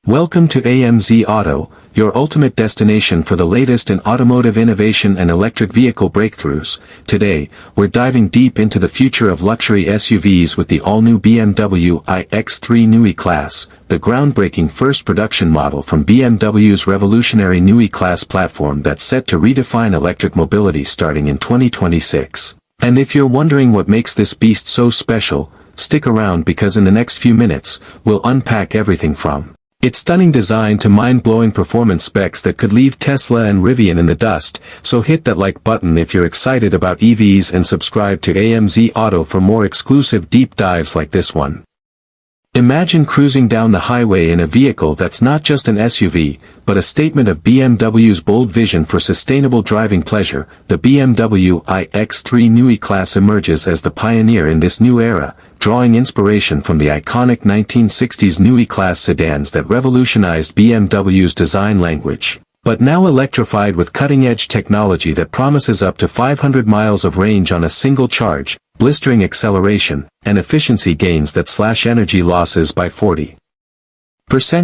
Welcome to AMZ Auto, your ultimate destination for the latest in automotive innovation and electric vehicle breakthroughs. Today, we're diving deep into the future of luxury SUVs with the all-new BMW iX3 Neue Klasse, the groundbreaking first production model from BMW's revolutionary Neue Klasse platform that's set to redefine electric mobility starting in 2026. And if you're wondering what makes this beast so special, stick around because in the next few minutes, we'll unpack everything from its stunning design to mind-blowing performance specs that could leave Tesla and Rivian in the dust, so hit that like button if you're excited about EVs and subscribe to AMZ Auto for more exclusive deep dives like this one. Imagine cruising down the highway in a vehicle that's not just an SUV, but a statement of BMW's bold vision for sustainable driving pleasure. The BMW iX3 Neue Klasse emerges as the pioneer in this new era, drawing inspiration from the iconic 1960s Neue Klasse sedans that revolutionized BMW's design language. But now electrified with cutting-edge technology that promises up to 500 miles of range on a single charge, blistering acceleration, and efficiency gains that slash energy losses by 40%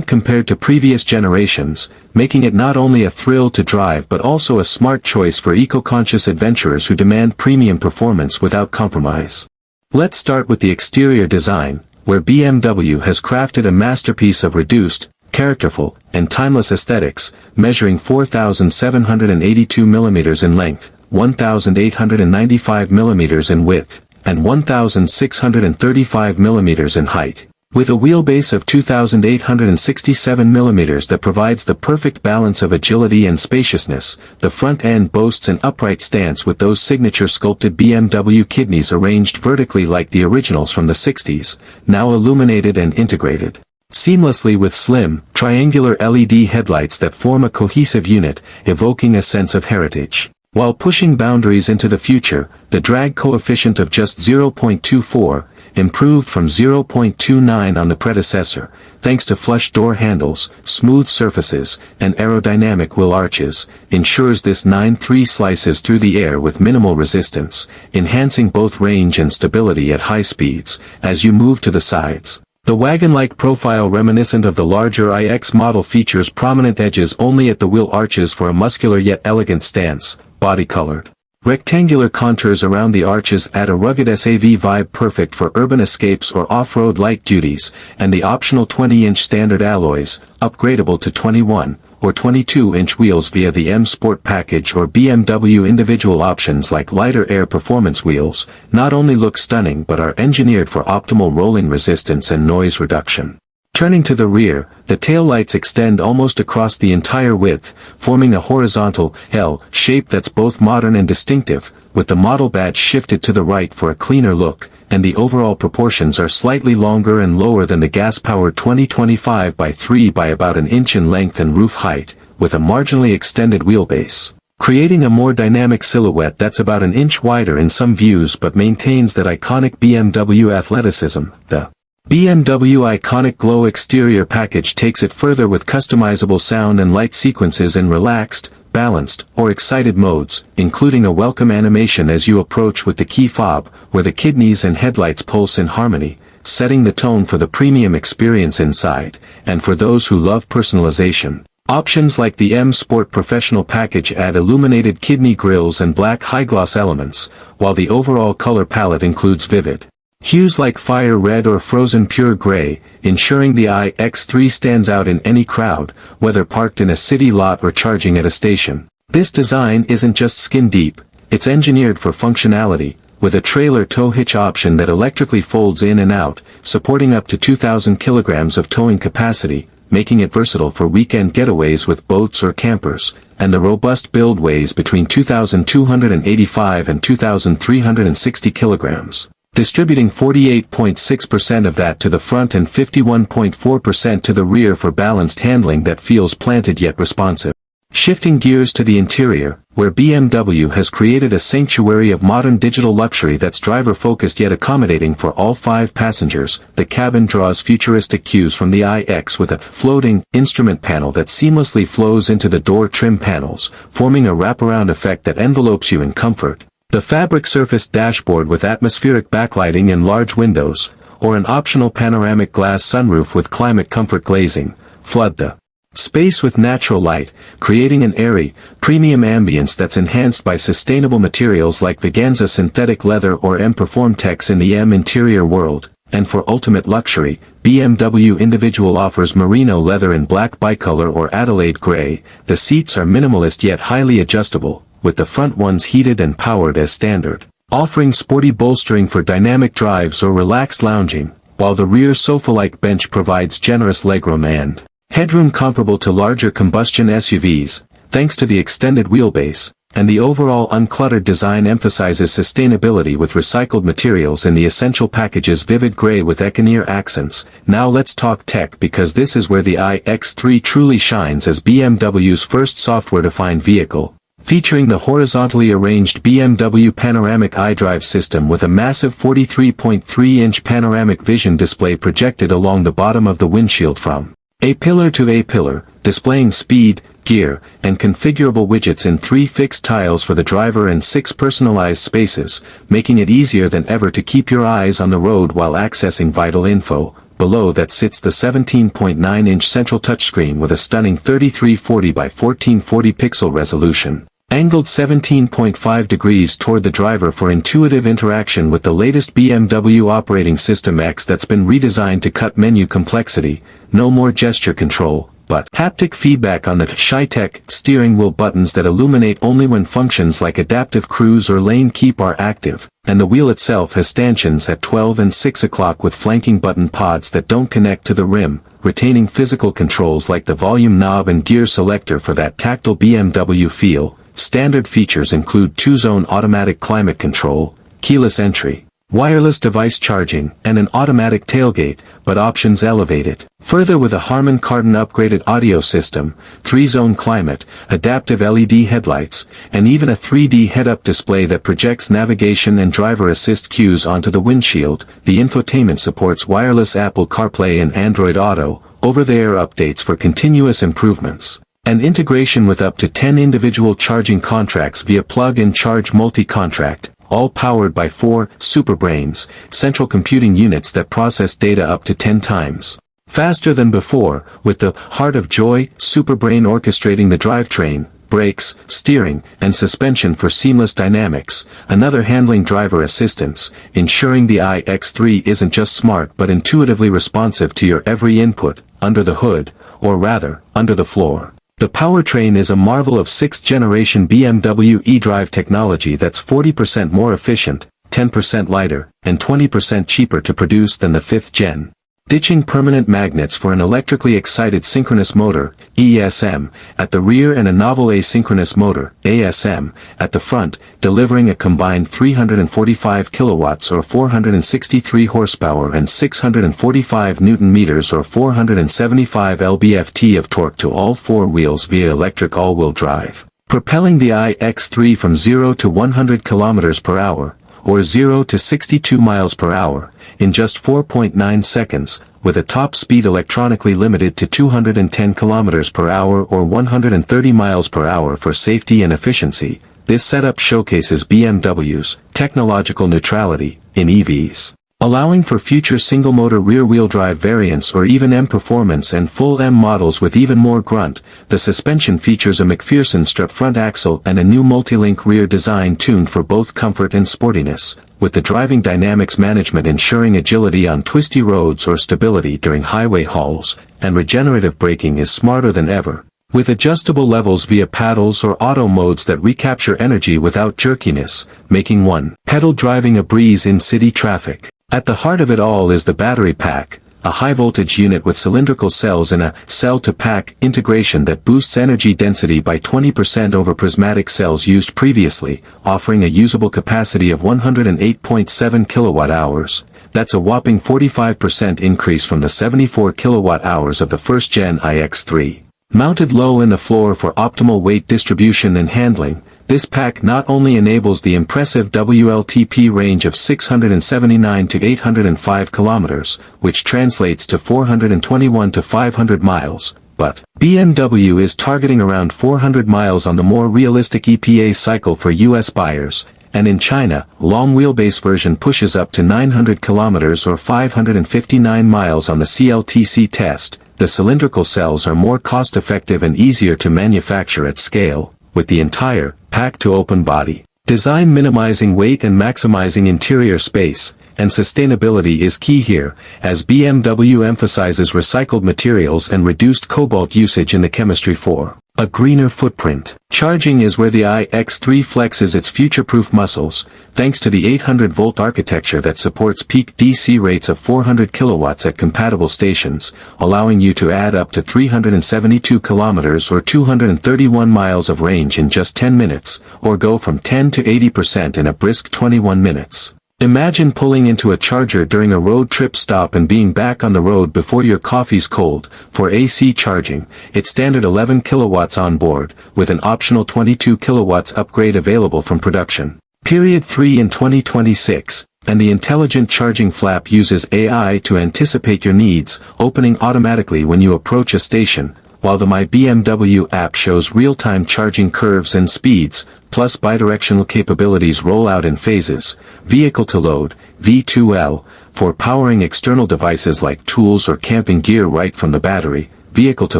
compared to previous generations, making it not only a thrill to drive but also a smart choice for eco-conscious adventurers who demand premium performance without compromise. Let's start with the exterior design, where BMW has crafted a masterpiece of reduced, characterful, and timeless aesthetics, measuring 4,782 mm in length, 1,895 mm in width, and 1,635 mm in height, with a wheelbase of 2,867 mm that provides the perfect balance of agility and spaciousness. The front end boasts an upright stance with those signature sculpted BMW kidneys arranged vertically like the originals from the 60s, now illuminated and integrated seamlessly with slim, triangular LED headlights that form a cohesive unit, evoking a sense of heritage. While pushing boundaries into the future, the drag coefficient of just 0.24, improved from 0.29 on the predecessor, thanks to flush door handles, smooth surfaces, and aerodynamic wheel arches, ensures this 9.3 slices through the air with minimal resistance, enhancing both range and stability at high speeds. As you move to the sides, the wagon-like profile reminiscent of the larger iX model features prominent edges only at the wheel arches for a muscular yet elegant stance, body-colored. Rectangular contours around the arches add a rugged SAV vibe perfect for urban escapes or off-road light duties, and the optional 20-inch standard alloys, upgradable to 21 or 22-inch wheels via the M Sport package or BMW individual options like lighter air performance wheels, not only look stunning but are engineered for optimal rolling resistance and noise reduction. Turning to the rear, the taillights extend almost across the entire width, forming a horizontal L shape that's both modern and distinctive, with the model badge shifted to the right for a cleaner look, and the overall proportions are slightly longer and lower than the gas-powered 2025 by 3 by about an inch in length and roof height, with a marginally extended wheelbase, creating a more dynamic silhouette that's about an inch wider in some views but maintains that iconic BMW athleticism. The BMW Iconic Glow exterior package takes it further with customizable sound and light sequences in relaxed, balanced, or excited modes, including a welcome animation as you approach with the key fob, where the kidneys and headlights pulse in harmony, setting the tone for the premium experience inside. And for those who love personalization, options like the M Sport Professional package add illuminated kidney grills and black high-gloss elements, while the overall color palette includes vivid hues like fire red or frozen pure gray, ensuring the iX3 stands out in any crowd, whether parked in a city lot or charging at a station. This design isn't just skin deep, it's engineered for functionality, with a trailer tow hitch option that electrically folds in and out, supporting up to 2,000 kilograms of towing capacity, making it versatile for weekend getaways with boats or campers, and the robust build weighs between 2,285 and 2,360 kilograms. Distributing 48.6% of that to the front and 51.4% to the rear for balanced handling that feels planted yet responsive. Shifting gears to the interior, where BMW has created a sanctuary of modern digital luxury that's driver-focused yet accommodating for all 5 passengers, the cabin draws futuristic cues from the iX with a floating instrument panel that seamlessly flows into the door trim panels, forming a wraparound effect that envelopes you in comfort. The fabric-surfaced dashboard with atmospheric backlighting and large windows, or an optional panoramic glass sunroof with climate comfort glazing, flood the space with natural light, creating an airy, premium ambience that's enhanced by sustainable materials like Veganza synthetic leather or M-Performtex in the M interior world. And for ultimate luxury, BMW Individual offers merino leather in black bicolor or Adelaide gray. The seats are minimalist yet highly adjustable, with the front ones heated and powered as standard, offering sporty bolstering for dynamic drives or relaxed lounging, while the rear sofa-like bench provides generous legroom and headroom comparable to larger combustion SUVs, thanks to the extended wheelbase, and the overall uncluttered design emphasizes sustainability with recycled materials in the essential package's vivid gray with Econeer accents. Now let's talk tech, because this is where the iX3 truly shines as BMW's first software-defined vehicle, featuring the horizontally arranged BMW Panoramic iDrive system with a massive 43.3-inch Panoramic Vision display projected along the bottom of the windshield from A-pillar to A-pillar, displaying speed, gear, and configurable widgets in 3 fixed tiles for the driver and 6 personalized spaces, making it easier than ever to keep your eyes on the road while accessing vital info. Below that sits the 17.9-inch central touchscreen with a stunning 3340 by 1440 pixel resolution, angled 17.5 degrees toward the driver for intuitive interaction with the latest BMW operating system X that's been redesigned to cut menu complexity. No more gesture control, but haptic feedback on the high-tech steering wheel buttons that illuminate only when functions like adaptive cruise or lane keep are active, and the wheel itself has stanchions at 12 and 6 o'clock with flanking button pods that don't connect to the rim, retaining physical controls like the volume knob and gear selector for that tactile BMW feel. Standard features include 2-zone automatic climate control, keyless entry, wireless device charging, and an automatic tailgate, but options elevate it further with a Harman Kardon upgraded audio system, 3-zone climate, adaptive LED headlights, and even a 3D head-up display that projects navigation and driver assist cues onto the windshield. The infotainment supports wireless Apple CarPlay and Android Auto, over-the-air updates for continuous improvements, and integration with up to 10 individual charging contracts via plug-and-charge multi-contract, all powered by 4 superbrains, central computing units that process data up to 10 times faster than before, with the heart of joy superbrain orchestrating the drivetrain, brakes, steering, and suspension for seamless dynamics, another handling driver assistance, ensuring the iX3 isn't just smart but intuitively responsive to your every input, under the hood, or rather, under the floor. The powertrain is a marvel of 6th-generation BMW eDrive technology that's 40% more efficient, 10% lighter, and 20% cheaper to produce than the 5th-gen. Ditching permanent magnets for an electrically excited synchronous motor, ESM, at the rear and a novel asynchronous motor, ASM, at the front, delivering a combined 345 kilowatts or 463 horsepower and 645 newton-meters or 475 lb-ft of torque to all 4 wheels via electric all-wheel drive, propelling the iX3 from 0 to 100 km per hour, or 0 to 62 miles per hour, in just 4.9 seconds, with a top speed electronically limited to 210 km per hour or 130 miles per hour for safety and efficiency. This setup showcases BMW's technological neutrality in EVs, allowing for future single-motor rear-wheel drive variants or even M performance and full M models with even more grunt. The suspension features a McPherson strut front axle and a new multi-link rear design tuned for both comfort and sportiness, with the driving dynamics management ensuring agility on twisty roads or stability during highway hauls, and regenerative braking is smarter than ever, with adjustable levels via paddles or auto modes that recapture energy without jerkiness, making one-pedal driving a breeze in city traffic. At the heart of it all is the battery pack, a high-voltage unit with cylindrical cells and a cell-to-pack integration that boosts energy density by 20% over prismatic cells used previously, offering a usable capacity of 108.7 kilowatt-hours. That's a whopping 45% increase from the 74 kilowatt-hours of the first-gen iX3. Mounted low in the floor for optimal weight distribution and handling, this pack not only enables the impressive WLTP range of 679 to 805 kilometers, which translates to 421 to 500 miles, but BMW is targeting around 400 miles on the more realistic EPA cycle for US buyers, and in China, long wheelbase version pushes up to 900 kilometers or 559 miles on the CLTC test. the cylindrical cells are more cost-effective and easier to manufacture at scale, with the entire, pack-to-open body design minimizing weight and maximizing interior space, and sustainability is key here, as BMW emphasizes recycled materials and reduced cobalt usage in the chemistry for a greener footprint. Charging is where the iX3 flexes its future-proof muscles, thanks to the 800-volt architecture that supports peak DC rates of 400 kilowatts at compatible stations, allowing you to add up to 372 kilometers or 231 miles of range in just 10 minutes, or go from 10 to 80% in a brisk 21 minutes. Imagine pulling into a charger during a road trip stop and being back on the road before your coffee's cold. For AC charging, it's standard 11 kilowatts on board, with an optional 22 kilowatts upgrade available from production. Period 3 in 2026, and the intelligent charging flap uses AI to anticipate your needs, opening automatically when you approach a station, while the My BMW app shows real-time charging curves and speeds, plus bidirectional capabilities roll out in phases. Vehicle to load, V2L, for powering external devices like tools or camping gear right from the battery. Vehicle to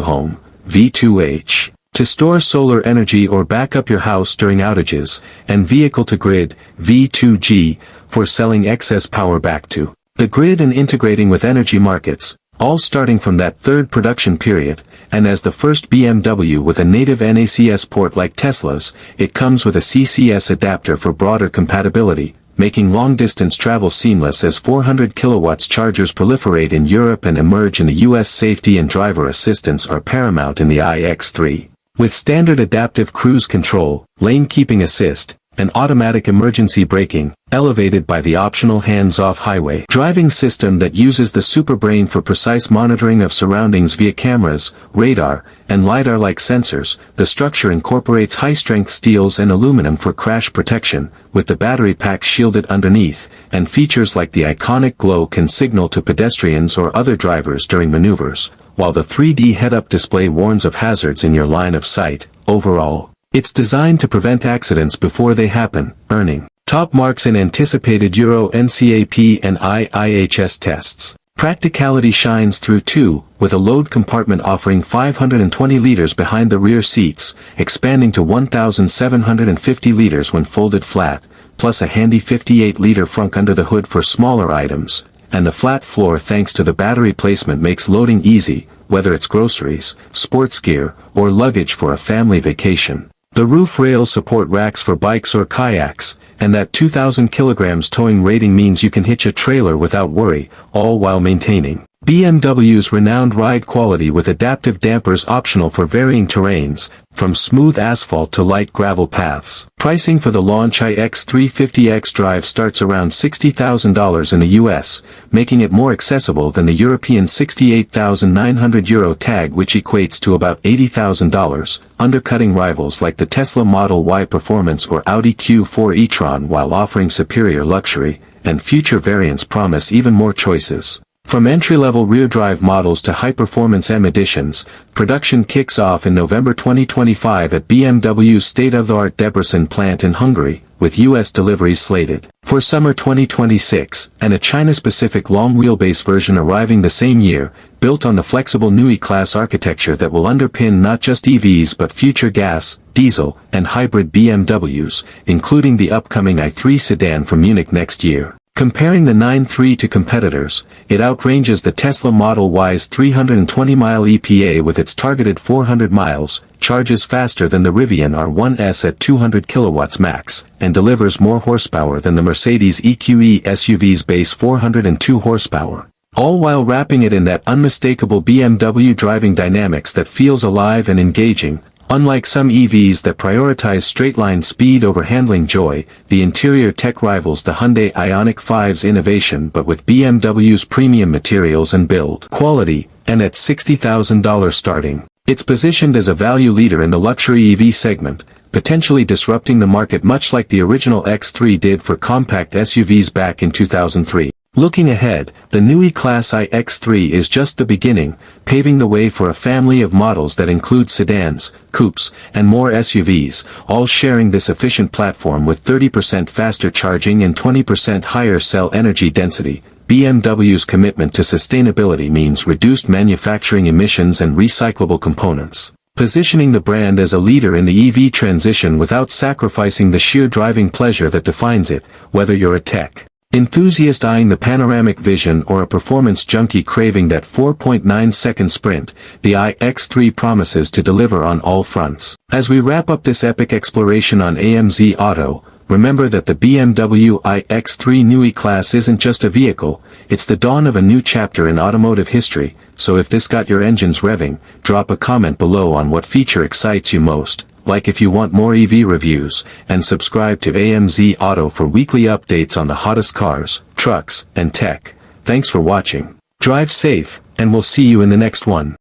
home, V2H, to store solar energy or back up your house during outages, and vehicle to grid, V2G, for selling excess power back to the grid and integrating with energy markets, all starting from that third production period. And as the first BMW with a native NACS port like Tesla's, it comes with a CCS adapter for broader compatibility, making long-distance travel seamless as 400 kilowatts chargers proliferate in Europe and emerge in the US. Safety and driver assistance are paramount in the iX3. With standard adaptive cruise control, lane keeping assist, and automatic emergency braking, elevated by the optional hands-off highway driving system that uses the superbrain for precise monitoring of surroundings via cameras, radar, and LiDAR-like sensors. The structure incorporates high-strength steels and aluminum for crash protection, with the battery pack shielded underneath, and features like the iconic glow can signal to pedestrians or other drivers during maneuvers, while the 3D head-up display warns of hazards in your line of sight. Overall, it's designed to prevent accidents before they happen, earning top marks in anticipated Euro NCAP and IIHS tests. Practicality shines through too, with a load compartment offering 520 liters behind the rear seats, expanding to 1,750 liters when folded flat, plus a handy 58-liter frunk under the hood for smaller items, and the flat floor thanks to the battery placement makes loading easy, whether it's groceries, sports gear, or luggage for a family vacation. The roof rails support racks for bikes or kayaks, and that 2,000 kilograms towing rating means you can hitch a trailer without worry, all while maintaining BMW's renowned ride quality with adaptive dampers optional for varying terrains, from smooth asphalt to light gravel paths. Pricing for the launch iX350 xDrive starts around $60,000 in the US, making it more accessible than the European €68,900 tag, which equates to about $80,000, undercutting rivals like the Tesla Model Y Performance or Audi Q4 e-tron while offering superior luxury, and future variants promise even more choices. From entry-level rear-drive models to high-performance M editions, production kicks off in November 2025 at BMW's state-of-the-art Debrecen plant in Hungary, with US deliveries slated for summer 2026, and a China-specific long-wheelbase version arriving the same year, built on the flexible Neue Klasse architecture that will underpin not just EVs but future gas, diesel, and hybrid BMWs, including the upcoming i3 sedan from Munich next year. Comparing the 9.3 to competitors, it outranges the Tesla Model Y's 320-mile EPA with its targeted 400 miles, charges faster than the Rivian R1S at 200 kilowatts max, and delivers more horsepower than the Mercedes EQE SUV's base 402 horsepower. All while wrapping it in that unmistakable BMW driving dynamics that feels alive and engaging. Unlike some EVs that prioritize straight-line speed over handling joy, the interior tech rivals the Hyundai Ioniq 5's innovation but with BMW's premium materials and build quality, and at $60,000 starting. It's positioned as a value leader in the luxury EV segment, potentially disrupting the market much like the original X3 did for compact SUVs back in 2003. Looking ahead, the Neue Klasse iX3 is just the beginning, paving the way for a family of models that include sedans, coupes, and more SUVs, all sharing this efficient platform with 30% faster charging and 20% higher cell energy density. BMW's commitment to sustainability means reduced manufacturing emissions and recyclable components, positioning the brand as a leader in the EV transition without sacrificing the sheer driving pleasure that defines it. Whether you're a tech enthusiast eyeing the Panoramic Vision or a performance junkie craving that 4.9-second sprint, the iX3 promises to deliver on all fronts. As we wrap up this epic exploration on AMZ Auto, remember that the BMW iX3 Neue Klasse isn't just a vehicle, it's the dawn of a new chapter in automotive history. So if this got your engines revving, drop a comment below on what feature excites you most. Like if you want more EV reviews, and subscribe to AMZ Auto for weekly updates on the hottest cars, trucks, and tech. Thanks for watching. Drive safe, and we'll see you in the next one.